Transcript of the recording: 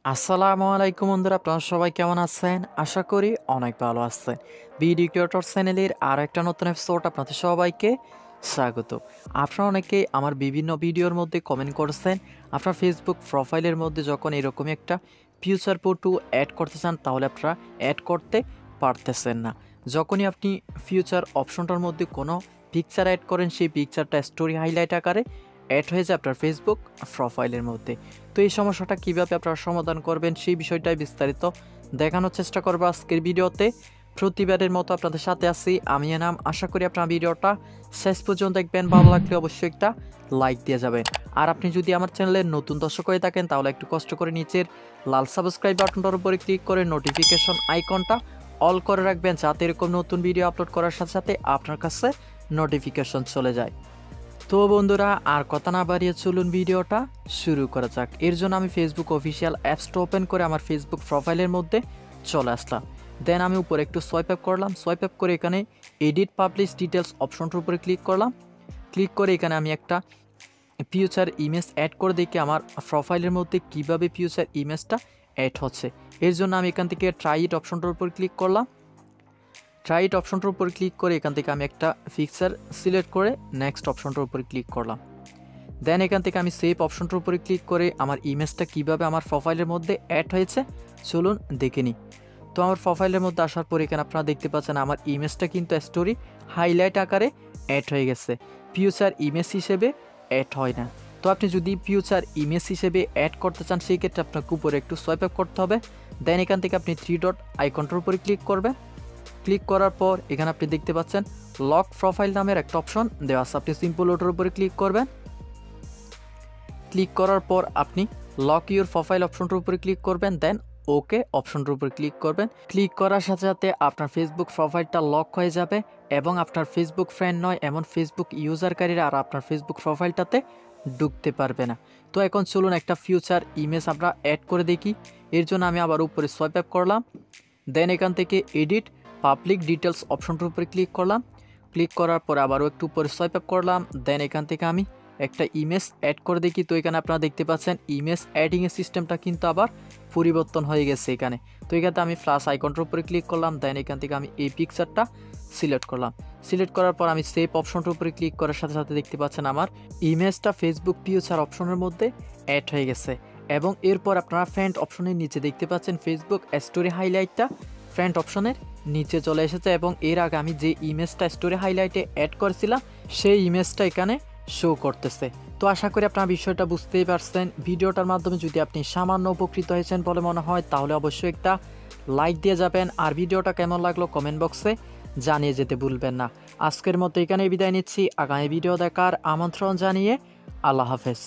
আসসালামু আলাইকুম বন্ধুরা, আপনারা সবাই কেমন আছেন? আশা করি অনেক ভালো আছেন। ভিডিও ক্রিয়েটর চ্যানেলের আর একটা নতুন এপিসোড আপনাদের সবাইকে স্বাগত। আপনারা অনেকেই আমার বিভিন্ন ভিডিওর মধ্যে কমেন্ট করছেন, আপনার ফেসবুক প্রোফাইলের মধ্যে যখন এরকমই একটা ফিউচার ফটো অ্যাড করতে চান তাহলে আপনারা অ্যাড করতে পারতেছেন না। যখনই আপনি ফিউচার অপশনটার মধ্যে কোনো পিকচার অ্যাড করেন, সেই পিকচারটা স্টোরি হাইলাইট আকারে অ্যাড হয়ে যায় আপনার ফেসবুক প্রোফাইলের মধ্যে। তো এই সমস্যাটা কীভাবে আপনারা সমাধান করবেন সেই বিষয়টাই বিস্তারিত দেখানোর চেষ্টা করবো আজকের ভিডিওতে। প্রতিবারের মতো আপনাদের সাথে আছি আমি এনাম। আশা করি আপনার ভিডিওটা শেষ পর্যন্ত দেখবেন, ভালো লাগলে অবশ্যই একটা লাইক দিয়ে যাবেন। আর আপনি যদি আমার চ্যানেলের নতুন দর্শক হয়ে থাকেন তাহলে একটু কষ্ট করে নিচের লাল সাবস্ক্রাইব বাটনটার উপরে ক্লিক করে নোটিফিকেশন আইকনটা অল করে রাখবেন, যাতে এরকম নতুন ভিডিও আপলোড করার সাথে সাথে আপনার কাছে নোটিফিকেশন চলে যায়। তো বন্ধুরা, আর কথা না বাড়িয়ে চলুন ভিডিওটা শুরু করা যাক। এর জন্য আমি ফেসবুক অফিসিয়াল অ্যাপসটা ওপেন করে আমার ফেসবুক প্রোফাইলের মধ্যে চলে আসলাম। দেন আমি উপরে একটু সোয়াইপ আপ করলাম। সোয়াইপ আপ করে এখানে এডিট পাবলিশ ডিটেলস অপশনটার উপরে ক্লিক করলাম। ক্লিক করে এখানে আমি একটা ফিউচার ইমেজ অ্যাড করে দেখি আমার প্রোফাইলের মধ্যে কিভাবে ফিউচার ইমেজটা অ্যাড হচ্ছে। এর জন্য আমি এখান থেকে ট্রাই ইট অপশনটার উপর ক্লিক করলাম। ট্রাই ইট অপশনটার উপর ক্লিক করে এখান থেকে আমি একটা পিকচার সিলেক্ট করে নেক্সট অপশনটার উপরে ক্লিক করলাম। দেন এখান থেকে আমি সেভ অপশনটার উপরে ক্লিক করে আমার ইমেজটা কিভাবে আমার প্রোফাইলের মধ্যে অ্যাড হয়েছে চলুন দেখে নিই। তো আমার প্রোফাইলের মধ্যে আসার পর এখানে আপনারা দেখতে পাচ্ছেন আমার ইমেজটা কিন্তু স্টোরি হাইলাইট আকারে অ্যাড হয়ে গেছে, ফিউচার ইমেজ হিসেবে অ্যাড হয় না। তো আপনি যদি ফিউচার ইমেজ হিসেবে অ্যাড করতে চান সেই ক্ষেত্রে আপনাকে উপরে একটু সোয়াইপ আপ করতে হবে। দেন এখান থেকে আপনি থ্রি ডট আইকনটার উপরে ক্লিক করবেন। ক্লিক করার পর এখানে আপনি দেখতে পাচ্ছেন লক প্রোফাইল নামের একটা অপশন দেওয়া আছে। আপনি সিম্পল ওটার উপরে ক্লিক করবেন। ক্লিক করার পর আপনি লক ইউর প্রোফাইল অপশনটার উপরে ক্লিক করবেন। দেন ওকে অপশনটার উপরে ক্লিক করবেন। ক্লিক করার সাথে সাথে আপনার ফেসবুক প্রোফাইলটা লক হয়ে যাবে এবং আপনার ফেসবুক ফ্রেন্ড নয় এমন ফেসবুক ইউজারকারীরা আর আপনার ফেসবুক প্রোফাইলটাতে ঢুকতে পারবে না। তো এখন চলুন একটা ফিউচার ইমেজ আমরা অ্যাড করে দেখি। এর জন্য আমি আবার উপরে সোয়াইপ আপ করলাম। দেন এখান থেকে এডিট পাবলিক ডিটেলস অপশনটার উপরে ক্লিক করলাম। ক্লিক করার পর আবারও একটু উপরে সোয়াইপ আপ করলাম। দেন এখান থেকে আমি একটা ইমেজ অ্যাড করে দেখি। তো এখানে আপনারা দেখতে পাচ্ছেন ইমেজ অ্যাডিংয়ের সিস্টেমটা কিন্তু আবার পরিবর্তন হয়ে গেছে এখানে। তো এখানে আমি প্লাস আইকনটার উপরে ক্লিক করলাম। দেন এখান থেকে আমি এই পিকচারটা সিলেক্ট করলাম। সিলেক্ট করার পর আমি সেভ অপশনটার উপরে ক্লিক করার সাথে সাথে দেখতে পাচ্ছেন আমার ইমেজটা ফেসবুক ফিউচার অপশনের মধ্যে অ্যাড হয়ে গেছে। এবং এরপর আপনারা ফ্রেন্ড অপশনের নিচে দেখতে পাচ্ছেন ফেসবুক স্টোরি হাইলাইটটা ফ্রেন্ড অপশনের নিচে চলে এসেছে এবং এর আগে আমি যে ইমেজটা স্টোরি হাইলাইটে অ্যাড করেছিলাম সেই ইমেজটা এখানে শো করতেছে। তো আশা করি আপনারা বিষয়টা বুঝতেই পারছেন। ভিডিওটার মাধ্যমে যদি আপনি সামান্য উপকৃত হয়েছেন বলে মনে হয় তাহলে অবশ্যই একটা লাইক দিয়ে যাবেন। আর ভিডিওটা কেমন লাগলো কমেন্ট বক্সে জানিয়ে যেতে ভুলবেন না। আজকের মতো এখানে বিদায় নিচ্ছি। আগামী ভিডিও দেখার আমন্ত্রণ জানিয়ে আল্লাহ হাফেজ।